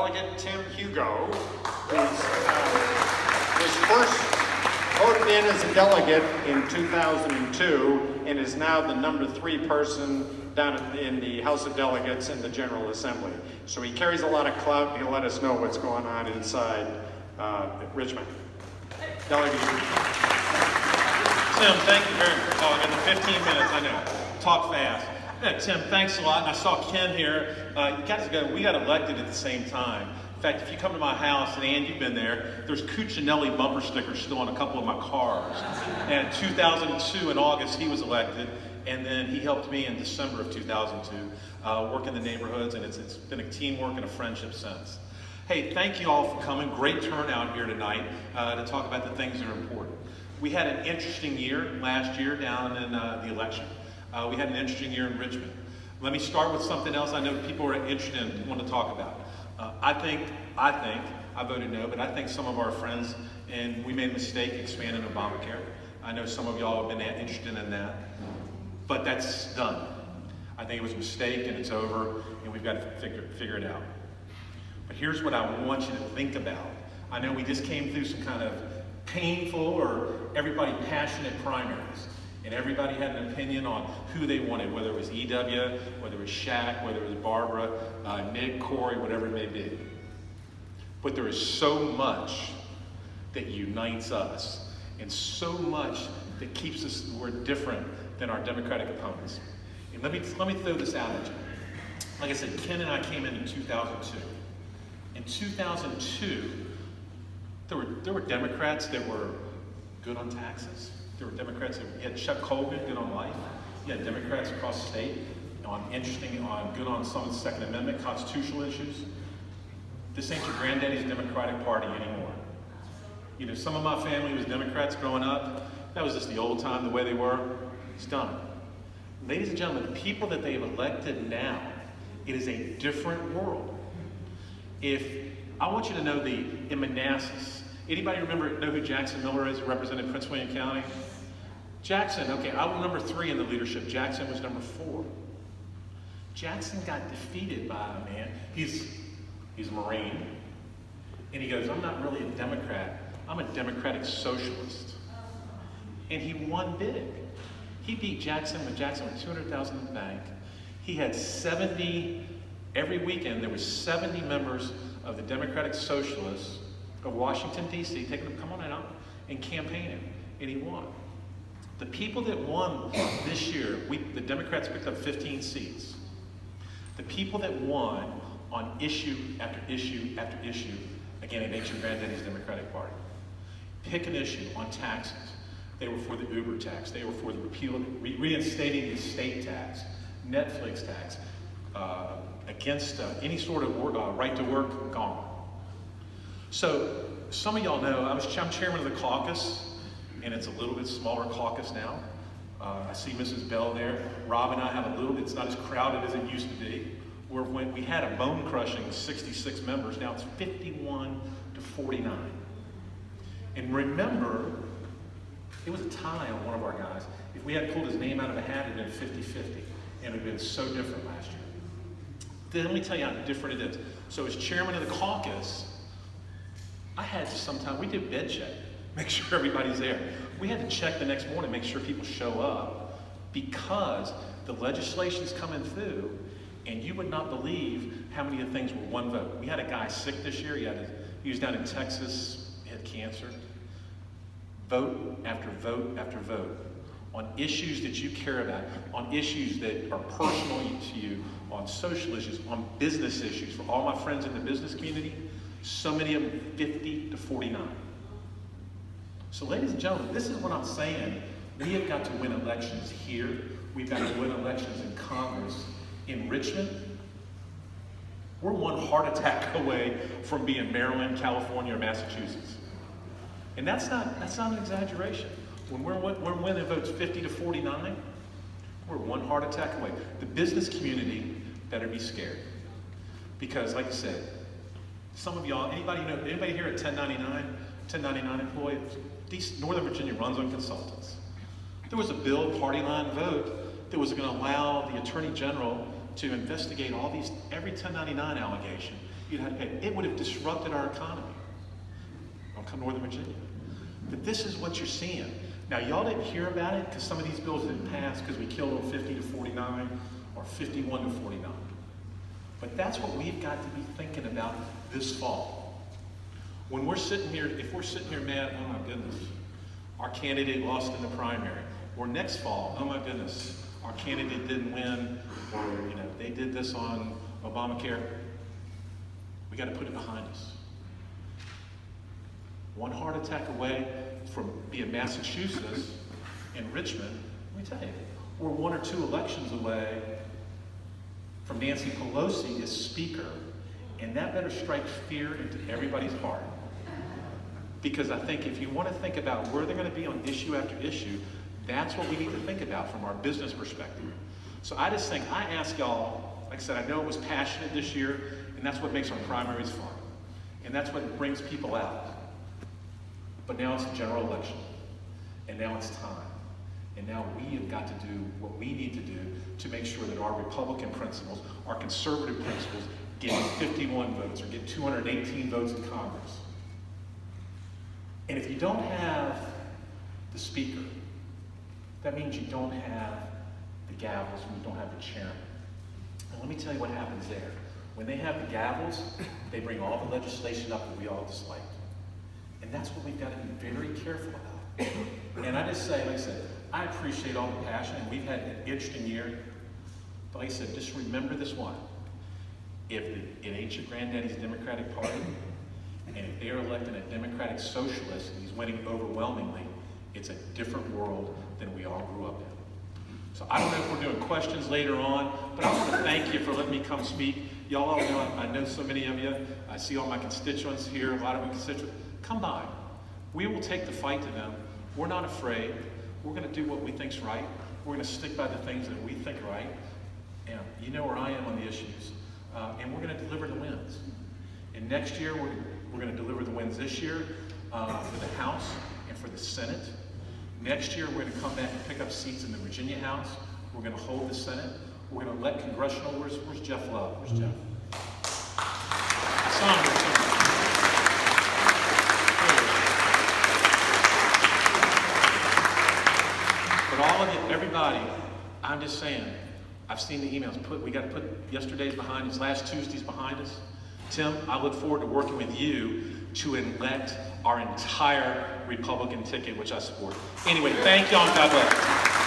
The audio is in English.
Delegate Tim Hugo, who's was first voted in as a delegate in 2002 and is now the number 3 person down in the House of Delegates in the General Assembly. So he carries a lot of clout, and he'll let us know what's going on inside Richmond. Delegate. Tim, thank you very much. Oh, in the 15 minutes, I know. Talk fast. Yeah, Tim, thanks a lot. And I saw Ken here. We got elected at the same time. In fact, if you come to my house, and Ann, you've been there, there's Cuccinelli bumper stickers still on a couple of my cars. And in 2002, in August, he was elected. And then he helped me in December of 2002, work in the neighborhoods. And it's been a teamwork and a friendship since. Hey, thank you all for coming. Great turnout here tonight to talk about the things that are important. We had an interesting year last year down in the election. We had an interesting year in Richmond. Let me start with something else I know people are interested in and want to talk about. I think, I voted no, but I think some of our friends, and we made a mistake expanding Obamacare. I know some of y'all have been interested in that, but that's done. I think it was a mistake and it's over, and we've got to figure it out. But here's what I want you to think about. I know we just came through some kind of painful or everybody passionate primaries. And everybody had an opinion on who they wanted, whether it was EW, whether it was Shaq, whether it was Barbara, Nick, Corey, whatever it may be. But there is so much that unites us, and so much that keeps us, we're different than our Democratic opponents. And let me throw this out at you. Like I said, Ken and I came in 2002. In 2002, there were Democrats that were good on taxes. There were Democrats that had Chuck Colvin, good on life. You had Democrats across the state good on some of the Second Amendment, constitutional issues. This ain't your granddaddy's Democratic Party anymore. You know, some of my family was Democrats growing up. That was just the old time, the way they were. It's done. Ladies and gentlemen, the people that they have elected now, it is a different world. I want you to know in Manassas, anybody know who Jackson Miller is, represented Prince William County? Jackson, okay, I was number 3 in the leadership. Jackson was number 4. Jackson got defeated by a man. He's a Marine. And he goes, I'm not really a Democrat. I'm a democratic socialist. And he won big. He beat Jackson with $200,000 in the bank. He had 70, every weekend there was 70 members of the Democratic Socialists of Washington, D.C., taking them, come on out, and campaigning, and he won. The people that won this year, the Democrats picked up 15 seats. The people that won on issue after issue after issue, again, it ain't your granddaddy's Democratic Party. Pick an issue on taxes. They were for the Uber tax. They were for the reinstating the estate tax, Netflix tax, against any sort of right to work, gone. So some of y'all know I'm chairman of the caucus, and it's a little bit smaller caucus now. I see Mrs. Bell there. Rob and I have it's not as crowded as it used to be. When we had a bone-crushing 66 members, now it's 51 to 49. And remember, it was a tie on one of our guys. If we had pulled his name out of a hat, it would have been 50-50, and it would have been so different last year. Then let me tell you how different it is. So as chairman of the caucus, I had to sometimes, we did bed check, make sure everybody's there. We had to check the next morning, make sure people show up, because the legislation's coming through, and you would not believe how many of the things were one vote. We had a guy sick this year, he was down in Texas, he had cancer. Vote after vote after vote on issues that you care about, on issues that are personal to you, on social issues, on business issues. For all my friends in the business community, so many of them 50 to 49. So ladies and gentlemen, this is what I'm saying. We have got to win elections here. We've got to win elections in Congress. In Richmond, we're one heart attack away from being Maryland, California, or Massachusetts. And that's not an exaggeration. When we're winning votes 50 to 49, we're one heart attack away. The business community better be scared. Because like I said, some of y'all, anybody here at 1099 employees? Northern Virginia runs on consultants. There was a bill, party line vote, that was going to allow the Attorney General to investigate all these, every 1099 allegation, you'd have to pay. It would have disrupted our economy. Don't come to Northern Virginia. But this is what you're seeing. Now, y'all didn't hear about it because some of these bills didn't pass because we killed them 50 to 49 or 51 to 49. But that's what we've got to be thinking about this fall. When we're sitting here, if we're sitting here mad, oh my goodness, our candidate lost in the primary. Or next fall, oh my goodness, our candidate didn't win, or they did this on Obamacare. We got to put it behind us. One heart attack away from being Massachusetts and Richmond, let me tell you, we're 1 or 2 elections away from Nancy Pelosi as Speaker, and that better strike fear into everybody's heart. Because I think if you want to think about where they're going to be on issue after issue, that's what we need to think about from our business perspective. So I just think, I ask y'all, like I said, I know it was passionate this year, and that's what makes our primaries fun. And that's what brings people out. But now it's a general election, and now it's time. And now we have got to do what we need to do to make sure that our Republican principles, our conservative principles, get 51 votes or get 218 votes in Congress. And if you don't have the Speaker, that means you don't have the gavels and you don't have the chairman. And let me tell you what happens there. When they have the gavels, they bring all the legislation up that we all dislike. And that's what we've got to be very careful about. And I just say, like I said, I appreciate all the passion, and we've had an interesting year. But like I said, just remember this one. If it ain't your granddaddy's Democratic Party, and if they're electing a Democratic socialist and he's winning overwhelmingly, it's a different world than we all grew up in. So I don't know if we're doing questions later on, but I want to thank you for letting me come speak. Y'all all know, I know so many of you. I see all my constituents here, a lot of my constituents. Come by. We will take the fight to them. We're not afraid. We're going to do what we think's right. We're going to stick by the things that we think are right. And you know where I am on the issues. And we're going to deliver the wins. And next year, we're going to deliver the wins this year for the House and for the Senate. Next year, we're going to come back and pick up seats in the Virginia House. We're going to hold the Senate. We're going to let congressional, where's Jeff Love? Where's Jeff? I saw him there somewhere. But all of you, everybody, I'm just saying, I've seen the emails. We got to put yesterday's behind us, last Tuesday's behind us. Tim, I look forward to working with you to elect our entire Republican ticket, which I support. Anyway, thank y'all and God bless.